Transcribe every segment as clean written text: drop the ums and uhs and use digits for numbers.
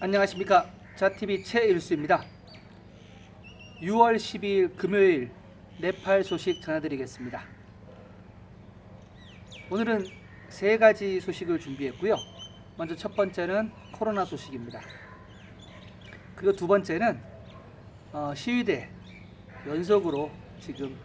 안녕하십니까. 자TV 최일수입니다. 6월 12일 금요일 네팔 소식 전해드리겠습니다. 오늘은 세 가지 소식을 준비했고요. 먼저 첫 번째는 코로나 소식입니다. 그리고 두 번째는 시위대 연속으로 지금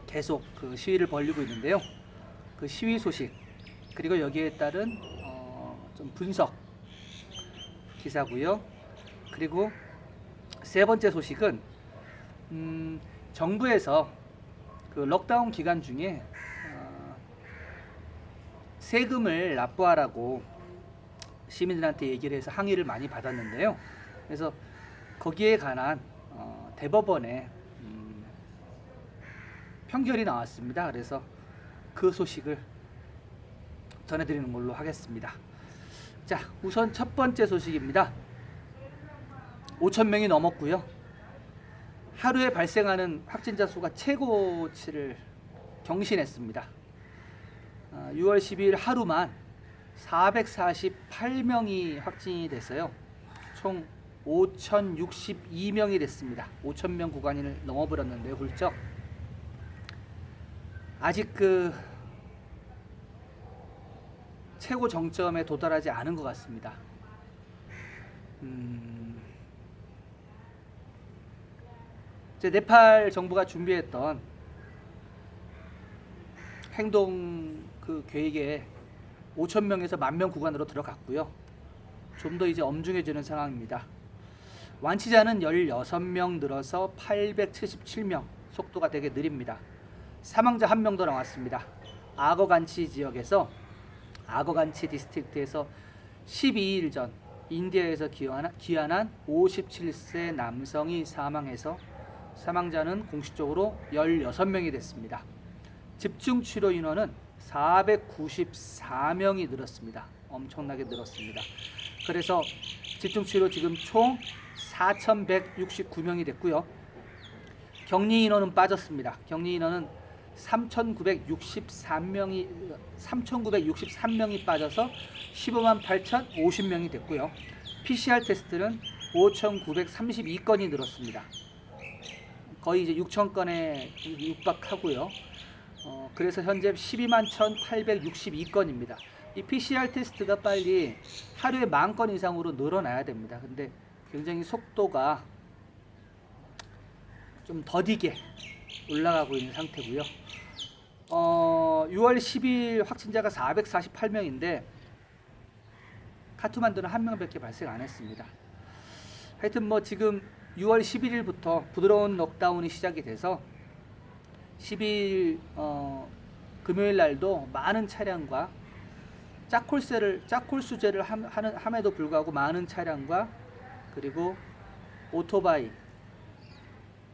계속 그 시위를 벌이고 있는데요. 그 시위 소식 그리고 여기에 따른 좀 분석 기사고요. 그리고 세 번째 소식은 정부에서 그 록다운 기간 중에 세금을 납부하라고 시민들한테 얘기를 해서 항의를 많이 받았는데요. 그래서 거기에 관한 대법원의 판결이 나왔습니다. 그래서 그 소식을 전해드리는 걸로 하겠습니다. 자, 우선 첫 번째 소식입니다. 5,000명이 넘었고요. 하루에 발생하는 확진자 수가 최고치를 경신했습니다. 6월 12일 하루만 448명이 확진이 됐어요. 총 5,062명이 됐습니다. 5,000명 구간을 넘어버렸는데요, 훌쩍. 아직 그 최고 정점에 도달하지 않은 것 같습니다. 이제 네팔 정부가 준비했던 행동 그 계획에 5,000명에서 10,000명 구간으로 들어갔고요. 좀 더 이제 엄중해지는 상황입니다. 완치자는 16명 늘어서 877명, 속도가 되게 느립니다. 사망자 1명 더 나왔습니다. 아거간치 지역에서 아거간치 디스트릭트에서 12일 전 인디아에서 귀환한 57세 남성이 사망해서 사망자는 공식적으로 16명이 됐습니다. 집중 치료 인원은 494명이 늘었습니다. 엄청나게 늘었습니다. 그래서 집중 치료 지금 총 4,169명이 됐고요. 격리 인원은 빠졌습니다. 격리 인원은 3,963명이 빠져서 158,050명이 050명이 됐고요. PCR 테스트는 5,932건이 늘었습니다. 거의 이제 6,000건에 육박하고요. 그래서 현재 121,862건입니다. 이 PCR 테스트가 빨리 하루에 10,000건 이상으로 늘어나야 됩니다. 근데 굉장히 속도가 좀 더디게 올라가고 있는 상태고요. 6월 10일 확진자가 448명인데 카트만두는 1명밖에 발생 안 했습니다. 하여튼 뭐 지금 6월 11일부터 부드러운 록다운이 시작이 돼서 10일 금요일 날도 많은 차량과 짝콜수제를 함에도 불구하고 많은 차량과 그리고 오토바이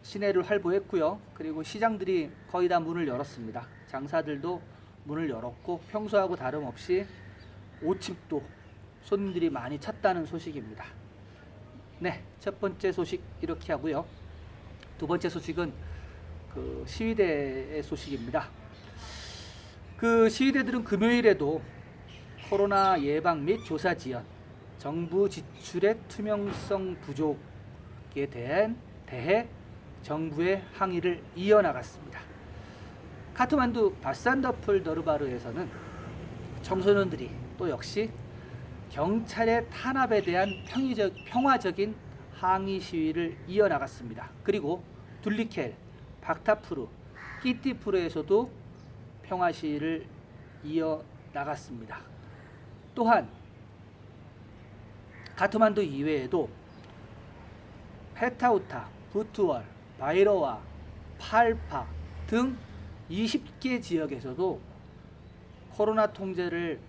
시내를 활보했고요. 그리고 시장들이 거의 다 문을 열었습니다. 장사들도 문을 열었고 평소하고 다름없이 오침도 손님들이 많이 찼다는 소식입니다. 네, 첫 번째 소식 이렇게 하고요. 두 번째 소식은 그 시위대의 소식입니다. 그 시위대들은 금요일에도 코로나 예방 및 조사 지연, 정부 지출의 투명성 부족에 대해 정부의 항의를 이어나갔습니다. 카트만두 바산더풀 너르바르에서는 청소년들이 또 역시 경찰의 탄압에 대한 평화적인 항의 시위를 이어나갔습니다. 그리고 둘리켈, 박타푸르, 끼띠푸르에서도 평화 시위를 이어나갔습니다. 또한 카트만두 이외에도 페타우타, 부투월, 바이러와 팔파 등 20개 지역에서도 코로나 통제를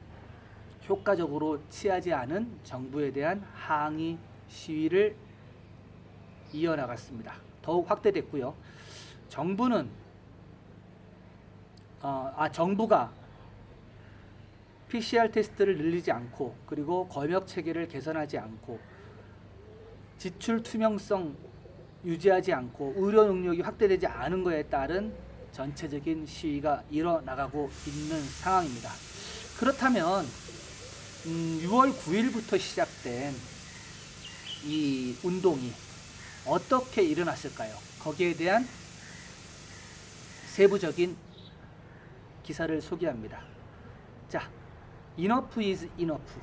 효과적으로 취하지 않은 정부에 대한 항의 시위를 이어나갔습니다. 더욱 확대됐고요. 정부가 PCR 테스트를 늘리지 않고 그리고 검역 체계를 개선하지 않고 지출 투명성 유지하지 않고 의료 능력이 확대되지 않은 것에 따른 전체적인 시위가 일어나가고 있는 상황입니다. 그렇다면 6월 9일부터 시작된 이 운동이 어떻게 일어났을까요? 거기에 대한 세부적인 기사를 소개합니다. 자, enough is enough.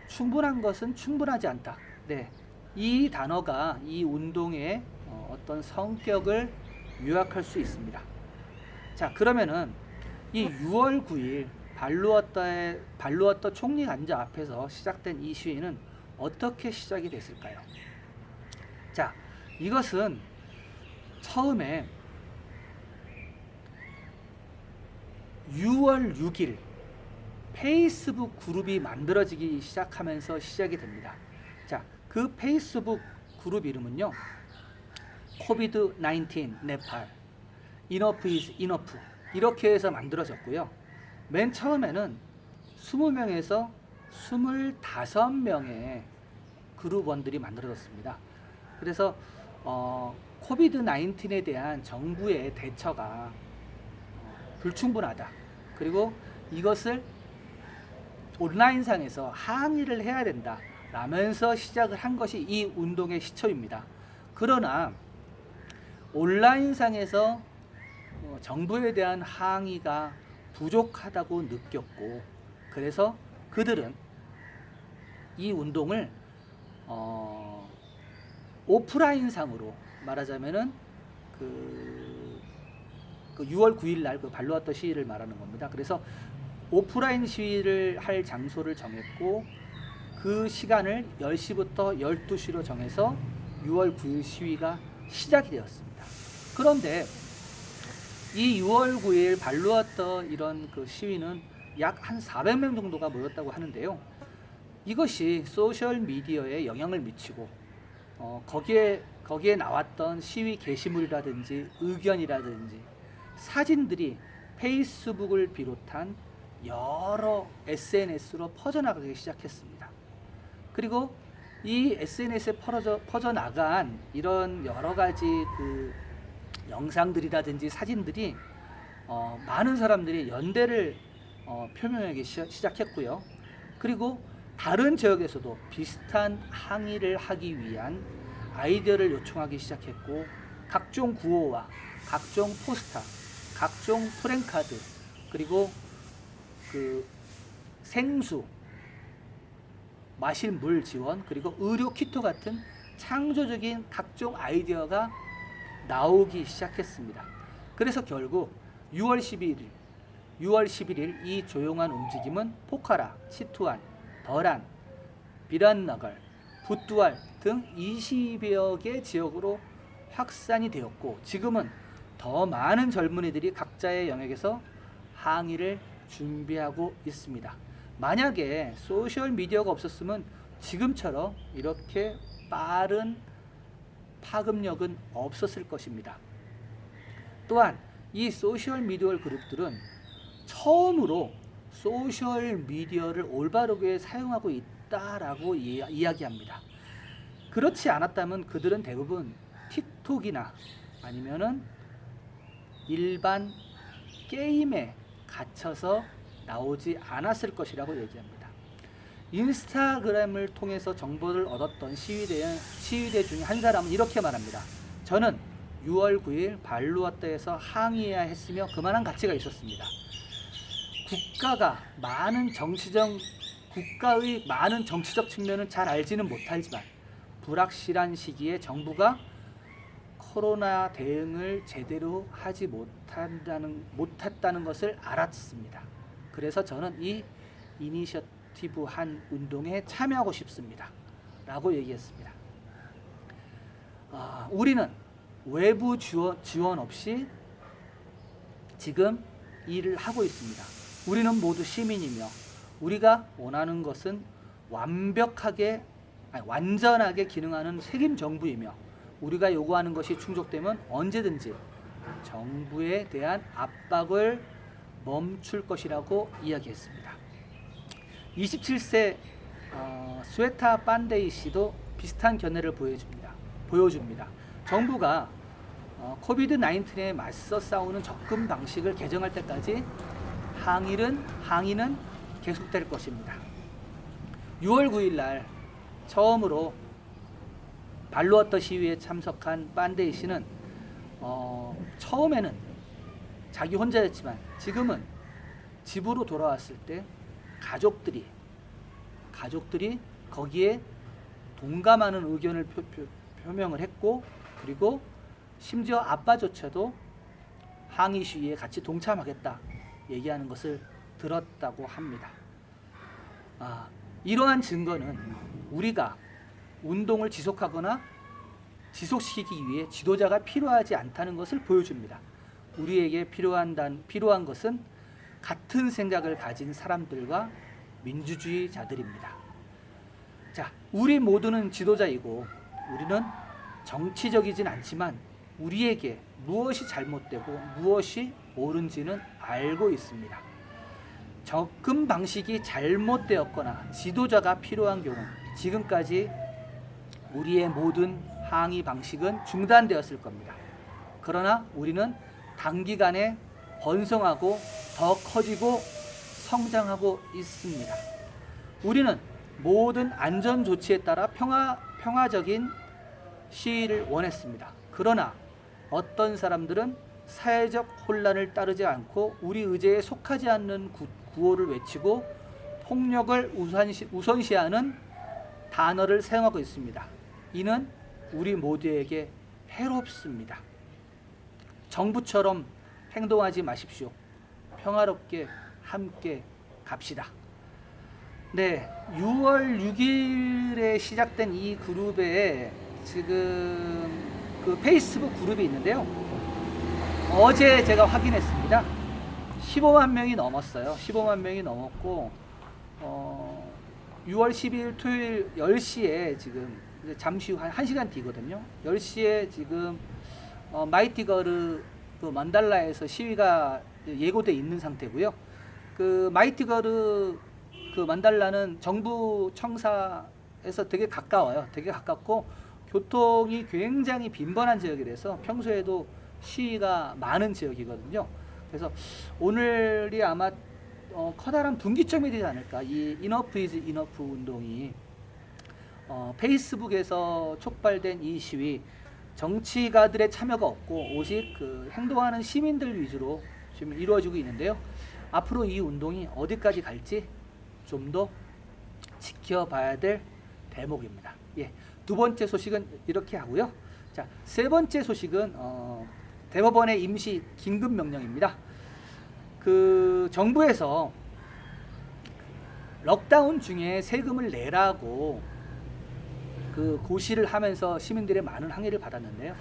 충분한 것은 충분하지 않다. 네, 이 단어가 이 운동의 어떤 성격을 요약할 수 있습니다. 자, 그러면은 이 6월 9일 발루어터 총리 관저 앞에서 시작된 이 시위는 어떻게 시작이 됐을까요? 자, 이것은 처음에 6월 6일 페이스북 그룹이 만들어지기 시작하면서 시작이 됩니다. 자, 그 페이스북 그룹 이름은요, COVID-19 네팔, Enough is Enough 이렇게 해서 만들어졌고요. 맨 처음에는 20명에서 25명의 그룹원들이 만들어졌습니다. 그래서 코비드-19에 대한 정부의 대처가 불충분하다. 그리고 이것을 온라인상에서 항의를 해야 된다 라면서 시작을 한 것이 이 운동의 시초입니다. 그러나 온라인상에서 정부에 대한 항의가 부족하다고 느꼈고, 그래서 그들은 이 운동을 오프라인상으로 말하자면은 그 6월 9일 날 그 발루어터 시위를 말하는 겁니다. 그래서 오프라인 시위를 할 장소를 정했고, 그 시간을 10시부터 12시로 정해서 6월 9일 시위가 시작이 되었습니다. 그런데 이 6월 9일 발루어터 이런 그 시위는 약 한 400명 정도가 모였다고 하는데요. 이것이 소셜 미디어에 영향을 미치고 거기에 나왔던 시위 게시물이라든지 의견이라든지 사진들이 페이스북을 비롯한 여러 SNS로 퍼져나가기 시작했습니다. 그리고 이 SNS에 퍼져나간 이런 여러 가지 그 영상들이라든지 사진들이 많은 사람들이 연대를 표명하기 시작했고요. 그리고 다른 지역에서도 비슷한 항의를 하기 위한 아이디어를 요청하기 시작했고, 각종 구호와 각종 포스터, 각종 프랭카드, 그리고 그 생수, 마실 물 지원, 그리고 의료 키트 같은 창조적인 각종 아이디어가 나오기 시작했습니다. 그래서 결국 6월 11일 이 조용한 움직임은 포카라, 치투안, 더란, 비란나갈, 붓두알 등 20여 개 지역으로 확산이 되었고, 지금은 더 많은 젊은이들이 각자의 영역에서 항의를 준비하고 있습니다. 만약에 소셜 미디어가 없었으면 지금처럼 이렇게 빠른 파급력은 없었을 것입니다. 또한 이 소셜 미디어 그룹들은 처음으로 소셜 미디어를 올바르게 사용하고 있다라고 이야기합니다. 그렇지 않았다면 그들은 대부분 틱톡이나 아니면은 일반 게임에 갇혀서 나오지 않았을 것이라고 얘기합니다. 인스타그램을 통해서 정보를 얻었던 시위대 중에 한 사람은 이렇게 말합니다. 저는 6월 9일 발루어터에서 항의해야 했으며 그만한 가치가 있었습니다. 국가의 많은 정치적 측면은 잘 알지는 못하지만 불확실한 시기에 정부가 코로나 대응을 제대로 하지 못했다는 것을 알았습니다. 그래서 저는 이 이니셔티브한 운동에 참여하고 싶습니다. 라고 얘기했습니다. 우리는 외부 지원 없이 지금 일을 하고 있습니다. 우리는 모두 시민이며 우리가 원하는 것은 완전하게 기능하는 책임 정부이며 우리가 요구하는 것이 충족되면 언제든지 정부에 대한 압박을 멈출 것이라고 이야기했습니다. 27세 스웨타 판데이 씨도 비슷한 견해를 보여줍니다. 정부가 코비드-19에 맞서 싸우는 접근 방식을 개정할 때까지 항의는 계속될 것입니다. 6월 9일 날 처음으로 발로어터 시위에 참석한 반데이 씨는 처음에는 자기 혼자였지만 지금은 집으로 돌아왔을 때 가족들이 거기에 동감하는 의견을 표명을 했고, 그리고 심지어 아빠조차도 항의 시위에 같이 동참하겠다 얘기하는 것을 들었다고 합니다. 이러한 증거는 우리가 운동을 지속하거나 지속시키기 위해 지도자가 필요하지 않다는 것을 보여줍니다. 우리에게 필요한 것은 같은 생각을 가진 사람들과 민주주의자들입니다. 자, 우리 모두는 지도자이고 우리는 정치적이진 않지만 우리에게 무엇이 잘못되고 무엇이 옳은지는 알고 있습니다. 접근 방식이 잘못되었거나 지도자가 필요한 경우 지금까지 우리의 모든 항의 방식은 중단되었을 겁니다. 그러나 우리는 단기간에 번성하고 더 커지고 성장하고 있습니다. 우리는 모든 안전 조치에 따라 평화적인 시위를 원했습니다. 그러나 어떤 사람들은 사회적 혼란을 따르지 않고 우리 의제에 속하지 않는 구호를 외치고 폭력을 우선시하는 단어를 사용하고 있습니다. 이는 우리 모두에게 해롭습니다. 정부처럼 행동하지 마십시오. 평화롭게 함께 갑시다. 네, 6월 6일에 시작된 이 그룹에 지금 그 페이스북 그룹이 있는데요. 어제 제가 확인했습니다. 15만 명이 넘었어요. 15만 명이 넘었고 6월 12일 토요일 10시에 지금 잠시 후 1시간 뒤거든요. 10시에 지금 마이티거르 그 만달라에서 시위가 예고돼 있는 상태고요. 그 마이티거르 그 만달라는 정부 청사에서 되게 가까워요. 되게 가깝고 교통이 굉장히 빈번한 지역이라서 평소에도 시위가 많은 지역이거든요. 그래서 오늘이 아마 커다란 분기점이 되지 않을까. 이 이너프 이즈 이너프 운동이 페이스북에서 촉발된 이 시위, 정치가들의 참여가 없고 오직 그 행동하는 시민들 위주로 지금 이루어지고 있는데요. 앞으로 이 운동이 어디까지 갈지 좀 더 지켜봐야 될 대목입니다. 예, 두 번째 소식은 이렇게 하고요. 자, 세 번째 소식은 대법원의 임시 긴급 명령입니다. 그 정부에서 럭다운 중에 세금을 내라고 그 고시를 하면서 시민들의 많은 항의를 받았는데요.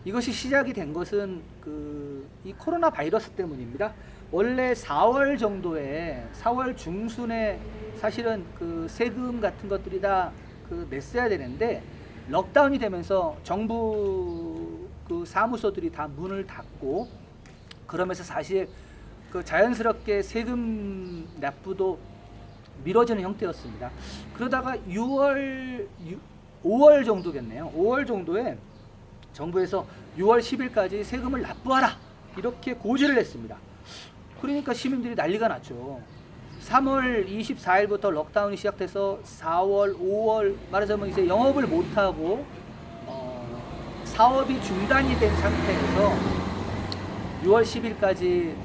이것이 시작이 된 것은 이 코로나 바이러스 때문입니다. 원래 4월 정도에 4월 중순에 사실은 그 세금 같은 것들이 다 냈어야 되는데 럭다운이 되면서 정부 그 사무소들이 다 문을 닫고 그러면서 사실 그 자연스럽게 세금 납부도 미뤄지는 형태였습니다. 그러다가 5월 정도겠네요. 5월 정도에 정부에서 6월 10일까지 세금을 납부하라 이렇게 고지를 했습니다. 그러니까 시민들이 난리가 났죠. 3월 24일부터 럭다운이 시작돼서 4월, 5월 말하자면 이제 영업을 못하고 사업이 중단이 된 상태에서 6월 10일까지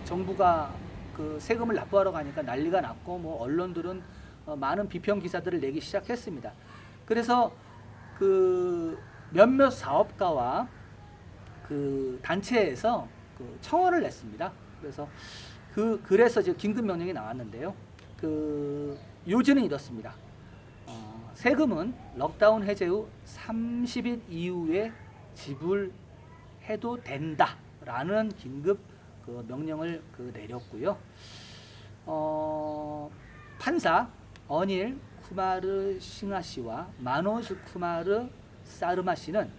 정부가 그 세금을 납부하러 가니까 난리가 났고 뭐 언론들은 많은 비평 기사들을 내기 시작했습니다. 그래서 그 몇몇 사업가와 그 단체에서 그 청원을 냈습니다. 그래서 지금 긴급 명령이 나왔는데요. 그 요지는 이렇습니다. 세금은 럭다운 해제 후 30일 이후에 지불해도 된다라는 긴급 그 명령을 내렸고요. 판사 어닐 쿠마르 싱하 씨와 마노즈 쿠마르 사르마 씨는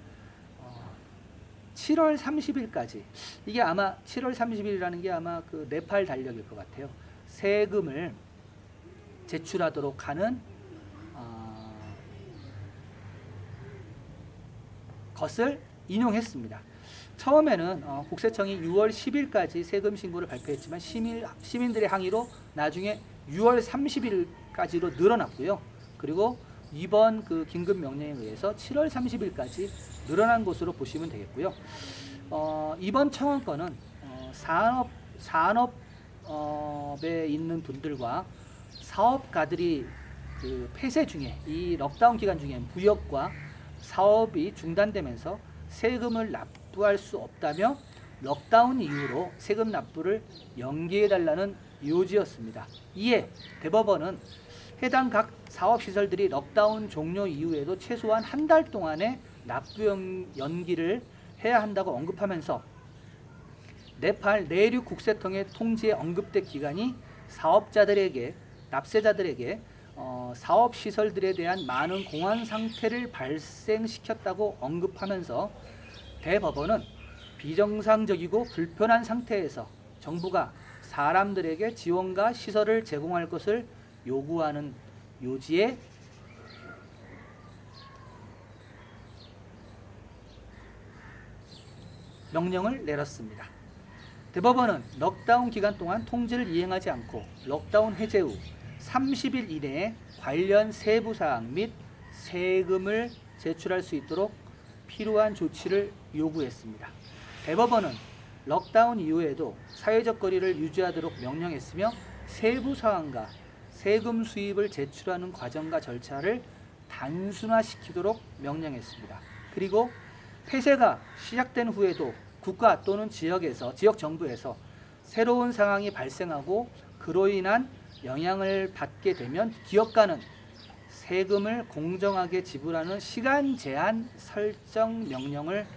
7월 30일까지 이게 아마 7월 30일이라는 게 아마 그 네팔 달력일 것 같아요. 세금을 제출하도록 하는 것을 인용했습니다. 처음에는 국세청이 6월 10일까지 세금 신고를 발표했지만 시민들의 항의로 나중에 6월 30일까지로 늘어났고요. 그리고 이번 그 긴급 명령에 의해서 7월 30일까지 늘어난 것으로 보시면 되겠고요. 이번 청원권은 산업에 있는 분들과 사업가들이 그 폐쇄 중에, 이 럭다운 기간 중에 부역과 사업이 중단되면서 세금을 납부할 수 없다며 럭다운 이후로 세금 납부를 연기해달라는 요지였습니다. 이에 대법원은 해당 각 사업시설들이 럭다운 종료 이후에도 최소한 한 달 동안의 납부 연기를 해야 한다고 언급하면서 네팔 내륙 국세청의 통지에 언급된 기간이 사업자들에게, 납세자들에게 사업시설들에 대한 많은 공안 상태를 발생시켰다고 언급하면서 대법원은 비정상적이고 불편한 상태에서 정부가 사람들에게 지원과 시설을 제공할 것을 요구하는 요지의 명령을 내렸습니다. 대법원은 럭다운 기간 동안 통지를 이행하지 않고 럭다운 해제 후 30일 이내에 관련 세부사항 및 세금을 제출할 수 있도록 필요한 조치를 요구했습니다. 대법원은 럭다운 이후에도 사회적 거리를 유지하도록 명령했으며 세부사항과 세금 수입을 제출하는 과정과 절차를 단순화시키도록 명령했습니다. 그리고 폐쇄가 시작된 후에도 국가 또는 지역 정부에서 새로운 상황이 발생하고 그로 인한 영향을 받게 되면 기업가는 세금을 공정하게 지불하는 시간 제한 설정 명령을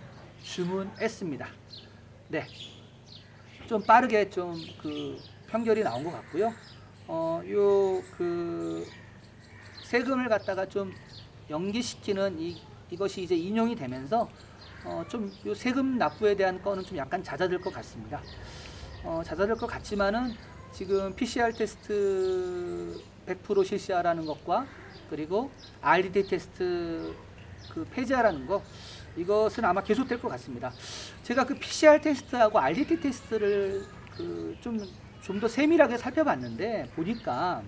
주문했습니다. 네, 좀 빠르게 좀 그 판결이 나온 것 같고요. 세금을 갖다가 좀 연기시키는 이것이 이제 인용이 되면서 좀 요 세금 납부에 대한 거는 좀 약간 잦아들 것 같습니다. 잦아들 것 같지만은 지금 PCR 테스트 100% 실시하라는 것과 그리고 RDT 테스트 그 폐지하라는 거, 이것은 아마 계속될 것 같습니다. 제가 그 PCR 테스트하고 RDT 테스트를 좀 더 세밀하게 살펴봤는데 보니까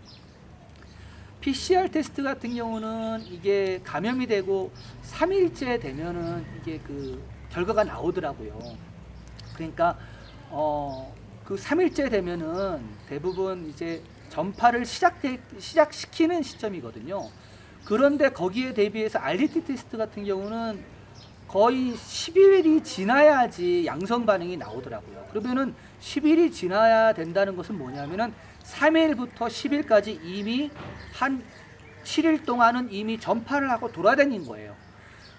PCR 테스트 같은 경우는 이게 감염이 되고 3일째 되면은 이게 그 결과가 나오더라고요. 그러니까 그 3일째 되면은 대부분 이제 전파를 시작시키는 시점이거든요. 그런데 거기에 대비해서 RDT 테스트 같은 경우는 거의 10일이 지나야지 양성 반응이 나오더라고요. 그러면은 10일이 지나야 된다는 것은 뭐냐면은 3일부터 10일까지 이미 한 7일 동안은 이미 전파를 하고 돌아다닌 거예요.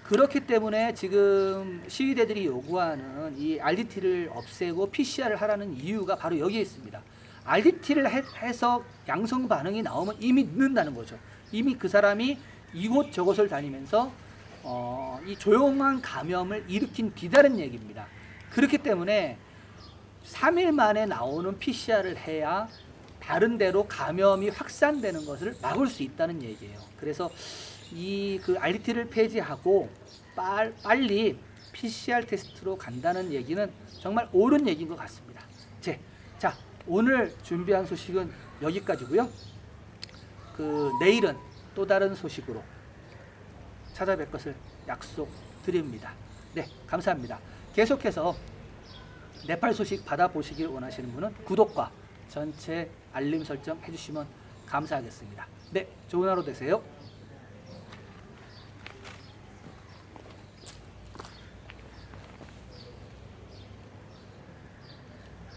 그렇기 때문에 지금 시위대들이 요구하는 이 RDT를 없애고 PCR을 하라는 이유가 바로 여기에 있습니다. RDT를 해서 양성 반응이 나오면 이미 늦는다는 거죠. 이미 그 사람이 이곳저곳을 다니면서 이 조용한 감염을 일으킨 뒤다른 얘기입니다. 그렇기 때문에 3일 만에 나오는 PCR을 해야 다른 데로 감염이 확산되는 것을 막을 수 있다는 얘기예요. 그래서 이 그 RDT를 폐지하고 빨리 PCR 테스트로 간다는 얘기는 정말 옳은 얘기인 것 같습니다. 자, 오늘 준비한 소식은 여기까지고요. 내일은 또 다른 소식으로 찾아뵐 것을 약속드립니다. 네, 감사합니다. 계속해서 네팔 소식 받아보시길 원하시는 분은 구독과 전체 알림 설정 해주시면 감사하겠습니다. 네, 좋은 하루 되세요.